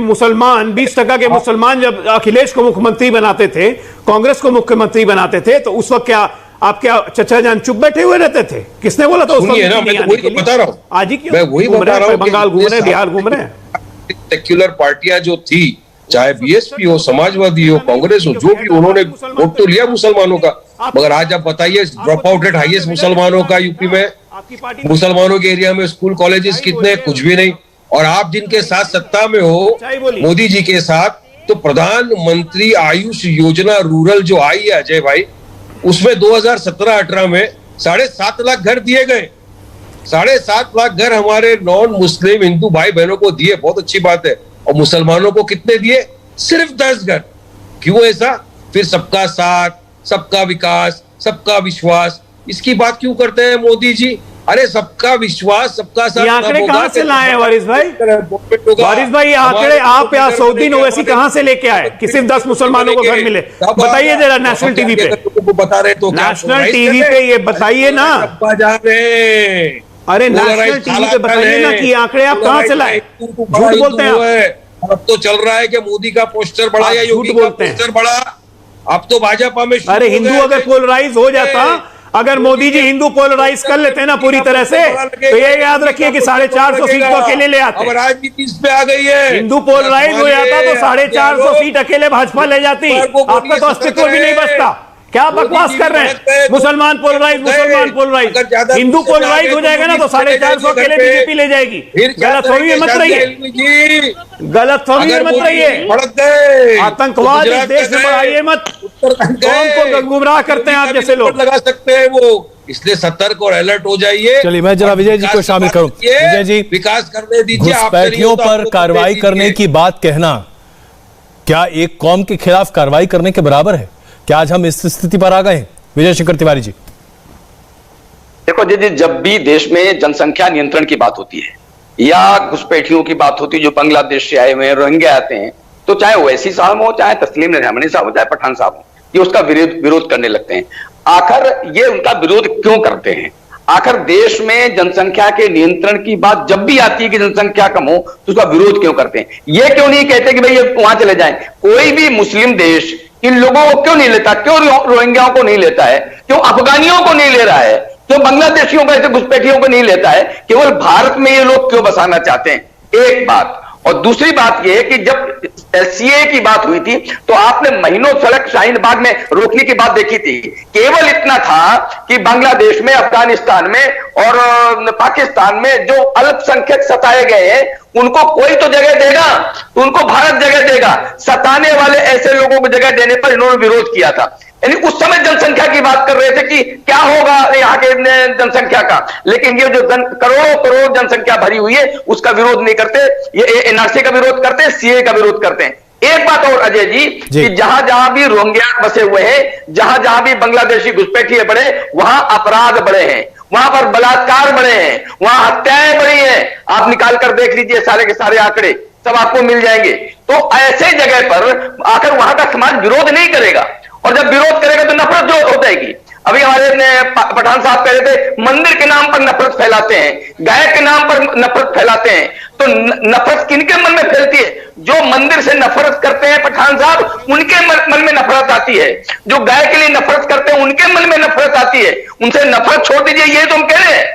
मुसलमान जब अखिलेश को मुख्यमंत्री बनाते थे, कांग्रेस को मुख्यमंत्री बनाते थे, तो उस वक्त क्या आप क्या चचा जान चुप बैठे हुए रहते थे? किसने बोला था उस वक्त? ना, मैं तो वही बता रहा हूँ, आज ही क्यों मैं वही बता रहा हूँ, बंगाल घूम रहे, बिहार घूम रहे हैं। सेक्युलर पार्टियां जो थी, चाहे बीएसपी हो, समाजवादी हो, कांग्रेस हो, जो भी, उन्होंने वोट तो लिया मुसलमानों का। मगर आज आप बताइए, ड्रॉप आउट रेट हाईएस्ट मुसलमानों का यूपी में, मुसलमानों के एरिया में स्कूल कॉलेजेस कितने? कुछ भी नहीं। और आप जिनके साथ सत्ता में हो, मोदी जी के साथ, तो प्रधानमंत्री आयुष योजना रूरल जो आई है अजय भाई, उसमें 2017-18 में 7.5 लाख घर दिए गए। 7.5 लाख घर हमारे नॉन मुस्लिम हिंदू भाई बहनों को दिए, बहुत अच्छी बात है। और मुसलमानों को कितने दिए? सिर्फ 10 घर। क्यों ऐसा? फिर सबका साथ, सबका विकास, सबका विश्वास, इसकी बात क्यों करते हैं मोदी जी? अरे सबका विश्वास, सबका साथ, आंकड़े कहां से लाए हैं वारिस भाई? वारिस भाई, आंकड़े आप या असदुद्दीन ओवैसी कहां से लेके आए कि सिर्फ 10 मुसलमानों को घर मिले? बताइए जरा नेशनल टीवी पे, बता रहे तो नेशनल टीवी पे ये बताइए ना। अरे नेशनल टीवी पे बताइए ना कि आंकड़े आप कहां से लाए? झूठ बोलते हैं आप। अब तो चल रहा है कि मोदी का पोस्टर बढ़ा या योगी का पोस्टर बढ़ा। अब तो भाजपा में, अरे हिंदू अगर पोलराइज हो जाता, अगर मोदी जी हिंदू पोलराइज कर लेते ना पूरी तरह से, तो ये याद रखिए कि 450 सीट तो अकेले ले आते। अब राजनीति इस पे आ गई है। हिंदू पोलराइज हो जाता तो 450 सीट अकेले भाजपा ले जाती, आपका तो अस्तित्व भी नहीं बचता। क्या बकवास कर रहे हैं? मुसलमान पोलराइज, मुसलमान पोलराइज, हिंदू पोलराइज हो जाएगा ना तो 450 अकेले बीजेपी ले जाएगी। गलतफहमी में मत रहिए, गलतफहमी में मत रहिए। आतंकवाद इस देश में बढ़ाइए मत। कौन को गुमराह करते हैं आप जैसे लोग? लगा सकते हैं वो, इसलिए सतर्क और अलर्ट हो जाइए। चलिए मैं जरा विजय जी को शामिल करूं। विजय जी, विकास करने दीजिए। घुसपैठियों पर कार्रवाई करने की बात कहना क्या एक कौम के खिलाफ कार्रवाई करने के बराबर है? क्या आज हम इस स्थिति पर आ गए हैं? विजय शेखर तिवारी जी, देखो जी, जब भी देश में जनसंख्या नियंत्रण की बात होती है या घुसपैठियों की बात होती जो बांग्लादेश से आए हुए हैं, रोहिंग्या आते हैं, तो चाहे ओवैसी साहब हो, चाहे तस्लीम नजरानी साहब हो, चाहे पठान साहब हो, ये उसका विरोध करने लगते हैं। आखिर ये उनका विरोध क्यों करते हैं? आखिर देश में जनसंख्या के नियंत्रण की बात जब भी आती है कि जनसंख्या कम हो, तो उसका विरोध क्यों करते हैं? ये क्यों नहीं कहते कि भाई ये वहां चले जाएं? कोई भी मुस्लिम देश इन लोगों को क्यों नहीं लेता? क्यों रोहिंग्याओं को नहीं लेता है? क्यों अफगानियों को नहीं ले रहा है? क्यों बांग्लादेशियों को, ऐसे घुसपैठियों को नहीं लेता है? केवल भारत में ये लोग क्यों बसाना चाहते हैं? एक बात। और दूसरी बात यह है कि जब सीए की बात हुई थी तो आपने महीनों सड़क शाहीन बाग में रोकने की बात देखी थी। केवल इतना था कि बांग्लादेश में, अफगानिस्तान में और पाकिस्तान में जो अल्पसंख्यक सताए गए हैं उनको कोई तो जगह देगा, तो उनको भारत जगह देगा। सताने वाले ऐसे लोगों को जगह देने पर इन्होंने विरोध किया था। यानी उस समय जनसंख्या की बात कर रहे थे कि क्या होगा यहाँ के जनसंख्या का, लेकिन ये जो करोड़ों करोड़ जनसंख्या भरी हुई है उसका विरोध नहीं करते। ये एनआरसी का विरोध करते हैं, सीए का विरोध करते हैं। एक बात और अजय जी कि जहां जहां भी रोहिंग्या बसे हुए हैं, जहां जहां भी बांग्लादेशी घुसपैठिए बढ़े, वहां अपराध बढ़े हैं, वहां पर बलात्कार बढ़े हैं, वहां हत्याएं बढ़ी हैं। आप निकाल कर देख लीजिए, सारे के सारे आंकड़े सब आपको मिल जाएंगे। तो ऐसे जगह पर आकर वहां का समाज विरोध नहीं करेगा, और जब विरोध करेगा तो नफरत जो हो जाएगी। अभी हमारे पठान साहब कह रहे थे मंदिर के नाम पर नफरत फैलाते हैं, गाय के नाम पर नफरत फैलाते हैं, तो नफरत किनके मन में फैलती है? जो मंदिर से नफरत करते हैं पठान साहब, उनके मन में नफरत आती है। जो गाय के लिए नफरत करते हैं उनके मन में नफरत आती है। उनसे नफरत छोड़ दीजिए, ये तो हम कह रहे हैं।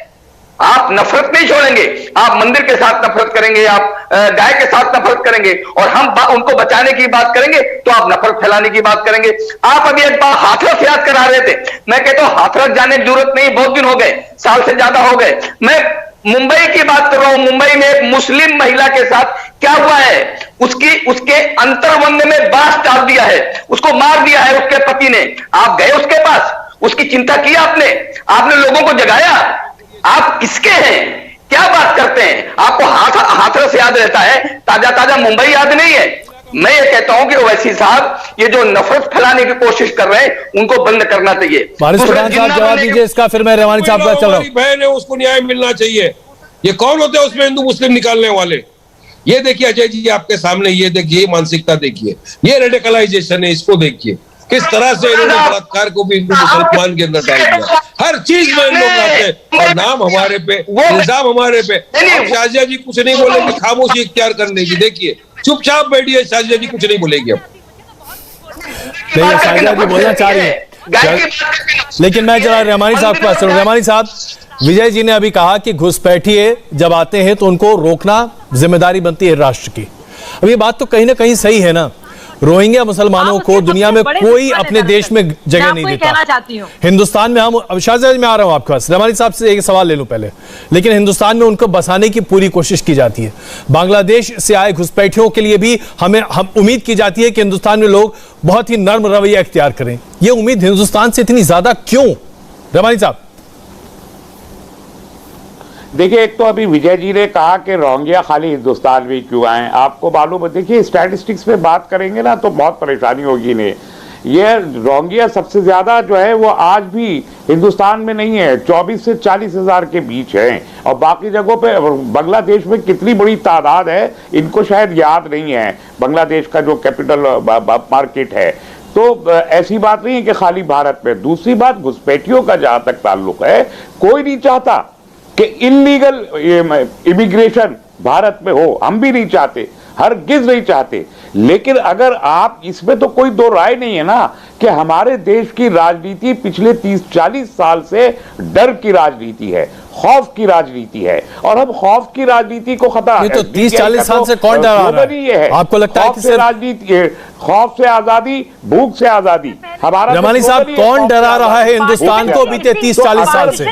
आप नफरत नहीं छोड़ेंगे, आप मंदिर के साथ नफरत करेंगे, आप गाय के साथ नफरत करेंगे, और हम उनको बचाने की बात करेंगे तो आप नफरत फैलाने की बात करेंगे। आप अभी एक बार हाथरस याद करा रहे थे, मैं कहता हूं हाथरस जाने की जरूरत नहीं, बहुत दिन हो गए, साल से ज्यादा हो गए। मैं मुंबई की बात कर रहा हूं। मुंबई में एक मुस्लिम महिला के साथ क्या हुआ है? उसके अंतर्वंद में बांस डाल दिया है, उसको मार दिया है उसके पति ने। आप गए उसके पास, उसकी चिंता की आपने लोगों को जगाया? आप किसके हैं? क्या बात करते हैं? आपको हाथरस याद रहता है, ताजा ताजा मुंबई याद नहीं है। मैं ये कहता हूं कि ओवैसी साहब ये जो नफरत फैलाने की कोशिश कर रहे हैं उनको बंद करना चाहिए। जवाब दीजिए इसका, फिर मैं रेवानी साहब का चल रहा हूं। बहन है, उसको न्याय मिलना चाहिए। ये कौन होते हैं उसमें हिंदू मुस्लिम निकालने वाले? ये देखिए अजय जी आपके सामने, ये देखिए मानसिकता देखिए, ये रेडिकलाइजेशन है, इसको देखिए किस तरह से इन्होंने बलात्कार को भी हिंदू मुसलमान के अंदर डाल दिया। हर चीज में इन लोग आते हैं और नाम हमारे पे, इल्जाम हमारे पे। शाजिया जी कुछ नहीं बोलेगी, खामोशी इख्तियार कर लेगी। देखिए चुपचाप बैठिए, शाजिया जी कुछ नहीं बोलेगी। अब शाजिया जी बोलना चाह रही है, लेकिन मैं जरा रेमानी साहब के पास चलूं। रेमानी साहब, विजय जी ने अभी कहा कि घुसपैठिए जब आते हैं तो उनको रोकना जिम्मेदारी बनती है राष्ट्र की। अब ये बात तो कहीं ना कहीं सही है ना। रोहिंग्या मुसलमानों को दुनिया में कोई अपने देश में जगह नहीं देता। हिंदुस्तान में हम, शाहजहां में आ रहा हूं आपके पास, रेमानी साहब से एक सवाल ले लूं पहले, लेकिन हिंदुस्तान में उनको बसाने की पूरी कोशिश की जाती है। बांग्लादेश से आए घुसपैठियों के लिए भी हम उम्मीद की जाती है कि हिंदुस्तान में लोग बहुत ही नर्म रवैया इख्तियार करें। ये उम्मीद हिंदुस्तान से इतनी ज्यादा क्यों, रेमानी साहब? देखिए, एक तो अभी विजय जी ने कहा कि रोहिंग्या खाली हिंदुस्तान में क्यों आए। आपको मालूम है, देखिए स्टैटिस्टिक्स पे बात करेंगे ना तो बहुत परेशानी होगी इन्हें। ये रोहिंग्या सबसे ज्यादा जो है वो आज भी हिंदुस्तान में नहीं है, 24 से 40 हजार के बीच है। और बाकी जगहों पे बांग्लादेश में कितनी बड़ी तादाद है इनको शायद याद नहीं है, बांग्लादेश का जो कैपिटल मार्केट है। तो ऐसी बात नहीं है कि खाली भारत में। दूसरी बात, घुसपैठियों का जहां तक ताल्लुक है, कोई नहीं चाहता कि इलीगल इमिग्रेशन भारत में हो, हम भी नहीं चाहते, हरगिज नहीं चाहते। लेकिन अगर आप, इसमें तो कोई दो राय नहीं है ना कि हमारे देश की राजनीति पिछले 30-40 साल से डर की राजनीति है, खौफ की राजनीति है, और हम खौफ की राजनीति को खत्म। तो 30-40 साल से कौन डरा रहा है? आपको लगता है कि राजनीति, खौफ से आजादी, भूख से आजादी हमारा। रमानी साहब, कौन डरा रहा है हिंदुस्तान को बीते 30-40 साल से?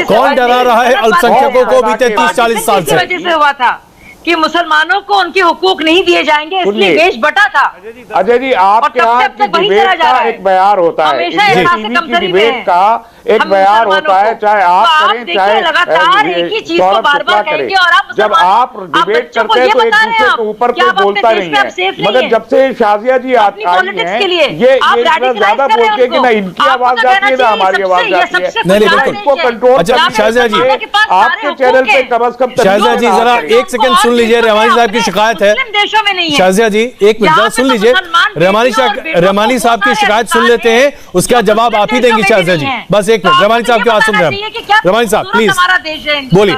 कौन डरा रहा है अल्पसंख्यकों को बीते 30-40 साल से? वजह से हुआ था कि मुसलमानों को उनके हुकूक नहीं दिए जाएंगे, इसलिए देश बटा था। अजय जी, आपके यहाँ की डिबेट का एक बयार होता है, टीवी की डिबेट का एक व्यवहार होता है, चाहे आप करें चाहे लगातार एक ही चीज को बार-बार कहेंगे और आप जब आप डिबेट करते हैं तो एक दूसरे के ऊपर कोई बोलता नहीं है। मगर जब से शाजिया जी आई हैं, ये इतना ज्यादा बोलते हैं कि ना इनकी आवाज जाती है ना हमारी आवाज जाती है। इनको कंट्रोल शाजिया जी, आपके चैनल पे कम से कम शाजिया जी जरा एक सेकंड सुन लीजिए, रहमानी साहब की शिकायत है। देशों में नहीं है। शाजिया जी एक मिनट जरा सुन लीजिए, रहमानी साहब की शिकायत सुन लेते हैं, उसका जवाब आप ही देंगी शाजिया जी। बस एक मिनट, रहमानी साहब की बात सुन रहे हैं। रहमानी साहब प्लीज बोलिए,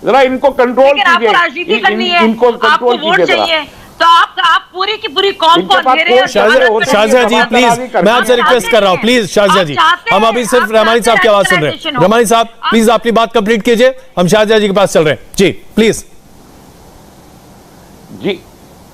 जरा इनको कंट्रोल कीजिए, राजनीति करनी है, इनको कंट्रोल कीजिए। तो आप पूरी की पूरी कौम को अंधेरे और शाजिया जी प्लीज, मैं आपसे रिक्वेस्ट कर रहा हूं, प्लीज शाजिया जी, हम अभी सिर्फ रहमानी साहब की आवाज सुन रहे हैं। रहमानी साहब प्लीज अपनी बात कंप्लीट कीजिए, हम शाजिया जी के पास चल रहे हैं जी, प्लीज। जी,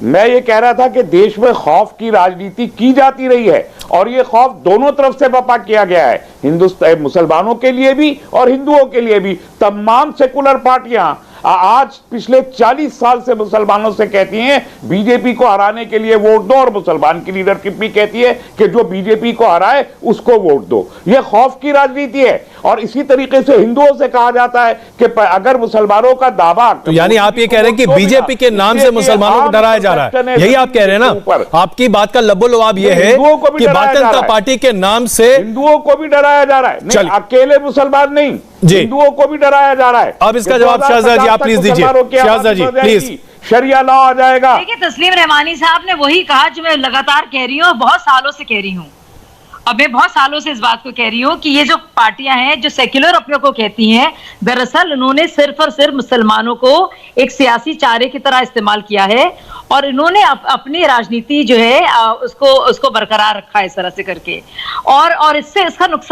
मैं ये कह रहा था कि देश में खौफ की राजनीति की जाती रही है और ये खौफ दोनों तरफ से बपा किया गया है, हिंदुस्तान मुसलमानों के लिए भी और हिंदुओं के लिए भी। तमाम सेकुलर पार्टियां आज पिछले 40 साल से मुसलमानों से कहती हैं बीजेपी को हराने के लिए वोट दो, और मुसलमान की लीडरशिप भी कहती है कि जो बीजेपी को हराए उसको वोट दो। यह खौफ की राजनीति है। और इसी तरीके से हिंदुओं से कहा जाता है कि अगर मुसलमानों का दावा, तो यानी आप ये कह रहे हैं कि बीजेपी के नाम से मुसलमानों को डराया जा रहा है, यही आप कह रहे हैं ना? आपकी बात का लबो-लबाब ये है कि भारतीय जनता पार्टी के नाम से हिंदुओं को भी डराया जा रहा है, नहीं अकेले मुसलमान नहीं, हिंदुओं को भी डराया जा रहा है। अब इसका जवाब शाहज़ाद जी आप प्लीज दीजिए, शाहज़ाद जी प्लीज। शरिया लॉ आ जाएगा। देखिए तस्लीम रहमानी साहब ने वही कहा जो मैं लगातार कह रही हूँ, बहुत सालों से कह रही हूँ। अब मैं बहुत सालों से इस बात को कह रही हूँ कि ये जो पार्टियां हैं जो सेक्युलर अपने को कहती हैं, दरअसल उन्होंने सिर्फ और सिर्फ मुसलमानों को एक सियासी चारे की तरह इस्तेमाल किया है और इन्होंने अपनी राजनीति जो है उसको बरकरार रखा है इस तरह से करके। और इससे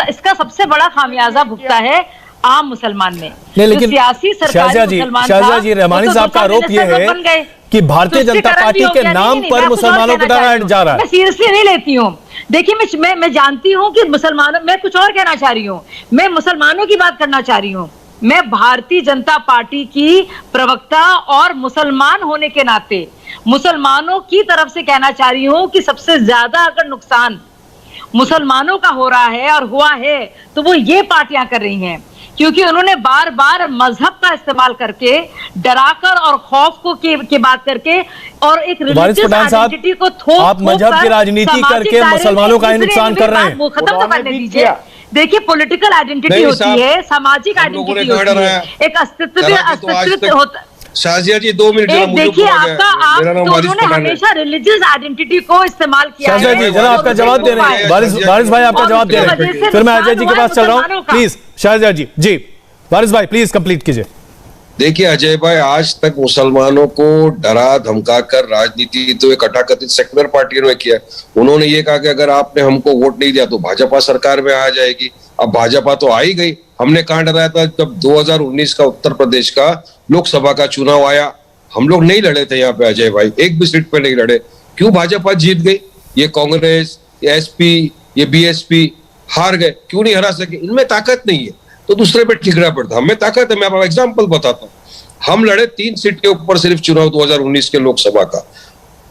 इसका सबसे बड़ा खामियाजा भुगता है आम मुसलमान ने। नहीं, लेकिन सियासी सरकारी शाहज़ाद जी रहमानी साहब का आरोप ये है कि भारतीय जनता पार्टी के नाम पर मुसलमानों को डराया जा रहा है। मैं सीरियसली नहीं लेती हूँ। देखिए मैं जानती हूँ कि मुसलमानों, मैं कुछ और कहना चाह रही हूँ, मैं मुसलमानों की बात करना चाह रही हूँ। मैं भारतीय जनता पार्टी की प्रवक्ता और मुसलमान होने के नाते मुसलमानों की तरफ से कहना चाह रही हूँ कि सबसे ज्यादा अगर नुकसान मुसलमानों का हो रहा है और हुआ है तो वो ये पार्टियां कर रही हैं, क्योंकि उन्होंने बार बार मजहब का इस्तेमाल करके, डराकर और खौफ को की बात करके और एक रिलीजियस आइडेंटिटी को थोप आप मजहब की राजनीति करके मुसलमानों का खत्म तो करने दीजिए। देखिए पॉलिटिकल आइडेंटिटी होती है, सामाजिक आइडेंटिटी होती है, एक अस्तित्व होता है। शाजिया जी 2 मिनट देखिए आप दोनों ने हमेशा रिलीजियस आइडेंटिटी को इस्तेमाल किया है। शाजिया जी जरा आपका जवाब दे रहे हैं, वारिस भाई आपका जवाब दे रहे हैं, फिर मैं अजय जी के पास चल रहा हूँ। प्लीज शाजिया जी वारिस भाई प्लीज कंप्लीट कीजिए। देखिए अजय भाई, आज तक मुसलमानों को डरा धमका कर राजनीति तो एक कथाकथित सेक्युलर पार्टियों ने किया। उन्होंने ये कहा कि अगर आपने हमको वोट नहीं दिया तो भाजपा सरकार में आ जाएगी। अब भाजपा तो आ ही गई। हमने कहां डराया था जब 2019 का उत्तर प्रदेश का लोकसभा का चुनाव आया, हम लोग नहीं लड़े थे यहाँ पे अजय भाई, एक भी सीट पे नहीं लड़े। क्यों भाजपा जीत गई? ये कांग्रेस, ये एसपी, ये बीएसपी हार गए, क्यों नहीं हरा सके? इनमें ताकत नहीं है तो दूसरे पे ठिकरा पड़ता। हमें ताकत है, मैं आपको एग्जाम्पल बताता हूँ। हम लड़े 3 सीट के ऊपर सिर्फ चुनाव 2019 के लोकसभा का।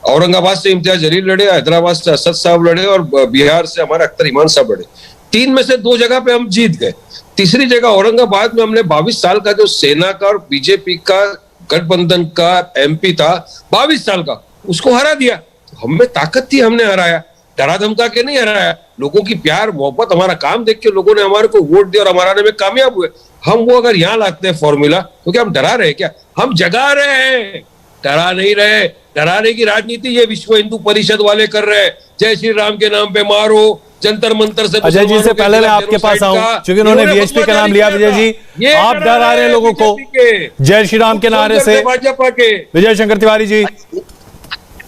औरंगाबाद से इम्तियाज जलील लड़े, हैदराबाद से असद साहब लड़े और बिहार से हमारे अख्तर ईमान साहब लड़े। 3 में से 2 जगह पे हम जीत गए। तीसरी जगह औरंगाबाद में हमने 22 साल का जो सेना का और बीजेपी का गठबंधन का एमपी था 22 साल का, उसको हरा दिया। हमें ताकत थी, हमने हराया, डरा धमका के नहीं हराया। लोगों की प्यार मोहब्बत, हमारा काम देख के लोगों ने हमारे को वोट दिया और हमारा आने में कामयाब हुए। हम वो अगर यहाँ लाते हैं फॉर्मूला तो क्या हम डरा रहे? क्या हम जगा रहे हैं? डरा नहीं रहे। डराने की राजनीति ये विश्व हिंदू परिषद वाले कर रहे हैं। जय श्री राम के नाम पे मारो, जंतर मंतर से। अजय जी से पहले मैं आपके पास आऊं, क्योंकि उन्होंने वीएचपी का नाम लिया। विजय जी आप डरा रहे हैं लोगों को जय श्री राम के नारे से। भाजपा के विजय शंकर तिवारी जी,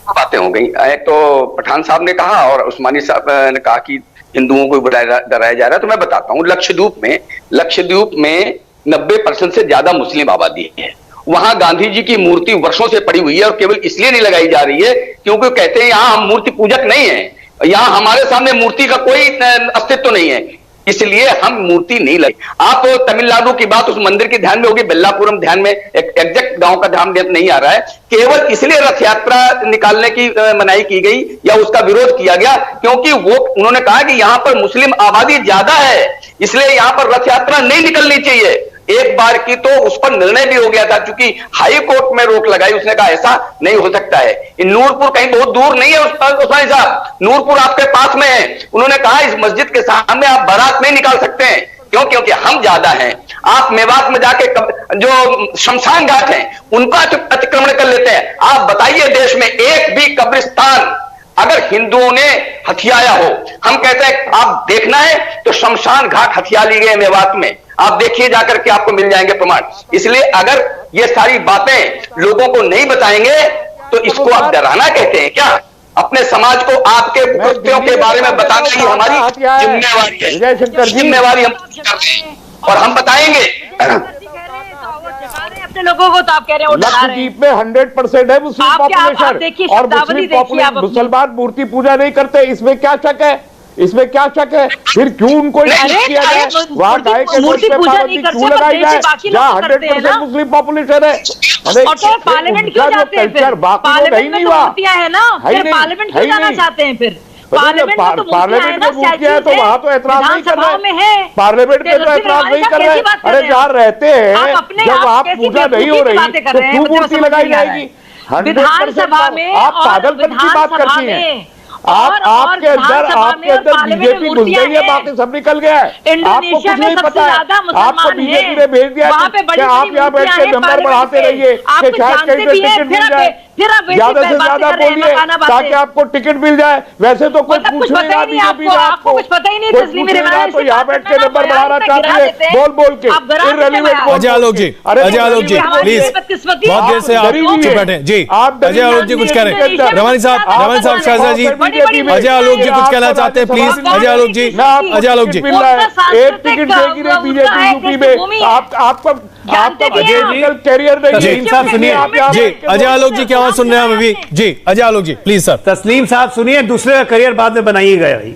बातें हो गई। एक तो पठान साहब ने कहा और उस्मानी साहब ने कहा कि हिंदुओं को डराया जा रहा है। तो मैं बताता हूँ, लक्षद्वीप में 90% से ज्यादा मुस्लिम आबादी है। वहां गांधी जी की मूर्ति वर्षों से पड़ी हुई है और केवल इसलिए नहीं लगाई जा रही है क्योंकि कहते हैं यहाँ हम मूर्ति पूजक नहीं है, यहाँ हमारे सामने मूर्ति का कोई अस्तित्व नहीं है, इसलिए हम मूर्ति नहीं लगी। आप तमिलनाडु की बात उस मंदिर के ध्यान में होगी, बेल्लापुरम ध्यान में, एग्जैक्ट गांव का ध्यान नहीं आ रहा है। केवल इसलिए रथ यात्रा निकालने की मनाही की गई या उसका विरोध किया गया क्योंकि वो उन्होंने कहा कि यहां पर मुस्लिम आबादी ज्यादा है, इसलिए यहां पर रथ यात्रा नहीं निकलनी चाहिए। एक बार की तो उस पर निर्णय भी हो गया था, क्योंकि हाई कोर्ट में रोक लगाई, उसने कहा ऐसा नहीं हो सकता है। नूरपुर कहीं बहुत दूर नहीं है उस्मानी साहब, नूरपुर आपके पास में है। उन्होंने कहा इस मस्जिद के सामने आप बारात नहीं निकाल सकते हैं, क्यों? क्योंकि हम ज्यादा हैं। आप मेवात में जाके जो शमशान घाट हैं उनका अतिक्रमण कर लेते हैं। आप बताइए देश में एक भी कब्रिस्तान अगर हिंदुओं ने हथियाया हो, हम कहते हैं आप देखना है तो शमशान घाट हथिया लिए गए मेवात में, आप देखिए जाकर के आपको मिल जाएंगे प्रमाण। इसलिए अगर ये सारी बातें लोगों को नहीं बताएंगे तो इसको आप डराना कहते हैं क्या? अपने समाज को आपके कृत्यों के बारे में बताना ही हमारी जिम्मेवारी है, जिम्मेवारी हम कर रहे हैं और हम बताएंगे अपने लोगों को। तो आप कह रहे हैं लक्षद्वीप में 100% है मुस्लिम पॉपुलेशन और मुसलमान मूर्ति पूजा नहीं करते, इसमें क्या शक है? इसमें क्या शक है? फिर क्यों उनको किया जाए? वहाँ गाय के मूर्ति पूजा नहीं क्यों लगाई जाए जहाँ 100% मुस्लिम पॉपुलेशन है? पार्लियामेंट क्यों जाते हैं फिर? पार्लियामेंट में मूर्तियां है ना, फिर पार्लियामेंट क्यों जाना चाहते हैं फिर? पार्लियामेंट में मूर्तियां है तो वहाँ तो एतराज नहीं कर रहे, पार्लियामेंट में तो एतराज नहीं कर रहे। अरे जहाँ रहते हैं जब वहाँ पूजा नहीं हो रही तो क्यों मूर्ति लगाई जाएगी? विधानसभा में आप पागलपन की बात करती हैं। आपके अंदर बीजेपी घुस गई है, बाकी सब निकल गया है। आपको कुछ नहीं पता है, आपको बीजेपी ने भेज दिया कि आप यहाँ बैठ के नंबर बढ़ाते रहिए कि शायद कहीं पे टिकट मिल जाए, ज्यादा से ज्यादा बोलिए ताकि आपको टिकट मिल जाए। वैसे तो कोई पूछ नहीं रहा बीजेपी ने आपको, कोई पूछ नहीं रहा तो यहाँ बैठ के नंबर बढ़ाना चाहती है बोल के इररिलेवेंट। अजय आलोक जी, अजय आलोक जी प्लीज, बहुत देर से आप चुप बैठे जी। अजय आलोक जी कुछ कह रहे हैं, रवानी साहब शाहजा जी, अजय आलोक जी कुछ कहना चाहते हैं प्लीज। अजय आलोक जी, अजय आलोक जी, एक टिकट देगी नहीं बीजेपी यूपी में। आपका कैरियर नहीं साहब सुनिए जी, अजय आलोक जी क्या सुन रहे हैं हम अभी जी? Ajay Alok ji please sir. तस्लीम साहब सुनिए, दूसरे का करियर बाद में बनाइएगा भाई।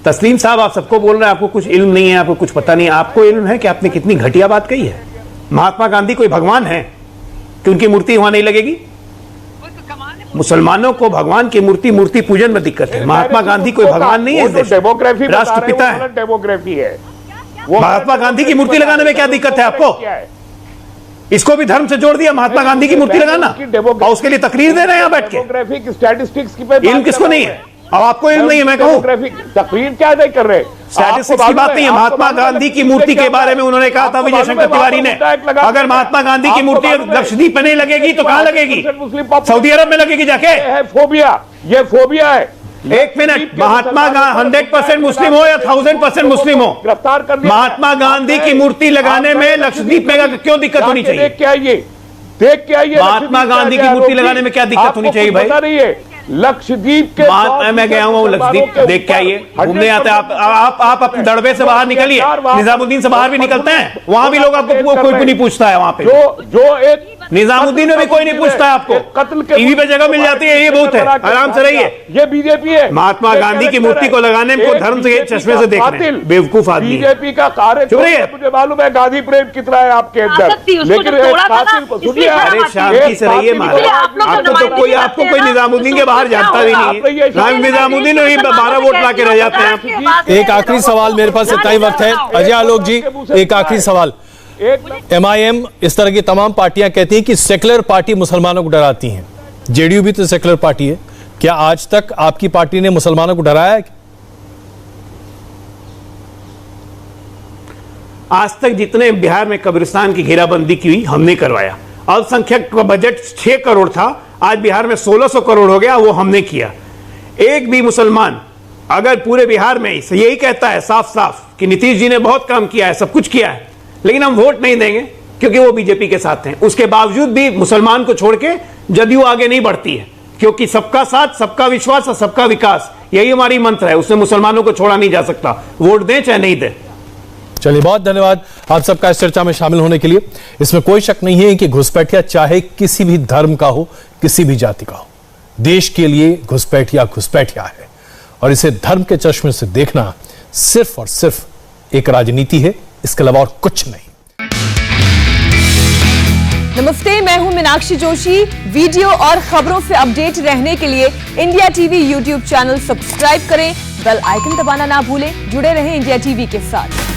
तस्लीम साहब आप सबको बोल रहे हैं आपको कुछ इल्म नहीं है, आपको कुछ पता नहीं है। आपको इल्म है कि आपने कितनी घटिया बात कही है? महात्मा गांधी कोई भगवान है कि उनकी मूर्ति वहां नहीं लगेगी? मुसलमानों को भगवान की मूर्ति पूजन में दिक्कत है। महात्मा गांधी कोई भगवान नहीं है, डेमोग्राफी राष्ट्रपिता है, डेमोग्राफी है। महात्मा गांधी की मूर्ति लगाने में क्या दिक्कत है आपको? इसको भी धर्म से जोड़ दिया, महात्मा गांधी की मूर्ति लगाना, और उसके लिए तकरीर दे रहे हैं यहाँ बैठ के। स्टैटिस्टिक्स की इल्म किसको नहीं है? अब आपको इल्म नहीं है, मैं कहूँ तकरीर क्या नहीं कर रहे? स्टैटिस्टिक्स की बात नहीं है। महात्मा गांधी की मूर्ति के बारे में उन्होंने कहा था विजय शंकर तिवारी ने, अगर महात्मा गांधी की मूर्ति लक्षद्वीप पे नहीं लगेगी तो कहां लगेगी? सऊदी अरब में लगेगी जाके। फोबिया, ये फोबिया है। एक मिनट, महात्मा 100% मुस्लिम हो या 1000% मुस्लिम हो, गिरफ्तार कर दिया। महात्मा गांधी की मूर्ति लगाने में लक्षद्वीप में क्यों दिक्कत होनी चाहिए? देख के आइए महात्मा गांधी की मूर्ति लगाने में क्या दिक्कत होनी चाहिए भाई? पता नहीं है लक्षद्वीप के मैं गया हूँ लक्षद्वीप, देख के आइए, घूमने आते हैं आप अपने दड़बे से बाहर निकलिए, निजामुद्दीन से बाहर भी निकलते हैं, वहां भी लोग आपको कोई नहीं पूछता है। वहां पे जो एक निजामुद्दीन में भी कोई नहीं पूछता है आपको, कत्ल के टीवी पे जगह मिल जाती है, ये बहुत है, आराम से रहिए। ये बीजेपी है। महात्मा गांधी की मूर्ति को लगाने को धर्म से चश्मे से देख रहे हैं, बेवकूफ आदमी। बीजेपी का कार्य, मुझे मालूम है गांधी प्रेम कितना है आपके अंदर, लेकिन सुनिए, अरे शांति से रहिए आपको कोई निजामुद्दीन के बाहर जानता भी नहीं, निजामुद्दीन 12 वोट ला के रह जाते हैं। एक आखिरी सवाल मेरे पास इतना ही वक्त है अजय आलोक जी, एक आखिरी सवाल। MIM इस तरह की तमाम पार्टियां कहती हैं कि सेकुलर पार्टी मुसलमानों को डराती हैं, जेडीयू भी तो सेकुलर पार्टी है, क्या आज तक आपकी पार्टी ने मुसलमानों को डराया है? आज तक जितने बिहार में कब्रिस्तान की घेराबंदी की हुई हमने करवाया। अल्पसंख्यक का बजट 6 करोड़ था, आज बिहार में 1600 करोड़ हो गया, वो हमने किया। एक भी मुसलमान अगर पूरे बिहार में यही कहता है साफ साफ कि नीतीश जी ने बहुत काम किया है, सब कुछ किया है, लेकिन हम वोट नहीं देंगे क्योंकि वो बीजेपी के साथ हैं, उसके बावजूद भी मुसलमान को छोड़ के जदयू आगे नहीं बढ़ती है, क्योंकि सबका साथ, सबका विश्वास और सबका विकास, यही हमारी मंत्र है। उसने मुसलमानों को छोड़ा नहीं जा सकता, वोट दें चाहे नहीं दें। चलिए, बहुत धन्यवाद आप सबका इस चर्चा में शामिल होने के लिए। इसमें कोई शक नहीं है कि घुसपैठिया चाहे किसी भी धर्म का हो, किसी भी जाति का हो, देश के लिए घुसपैठिया घुसपैठिया है, और इसे धर्म के चश्मे से देखना सिर्फ और सिर्फ एक राजनीति है, इसके अलावा और कुछ नहीं। नमस्ते, मैं हूं मीनाक्षी जोशी। वीडियो और खबरों से अपडेट रहने के लिए India TV YouTube channel subscribe करें, बेल आइकन दबाना ना भूलें। जुड़े रहें इंडिया टीवी के साथ।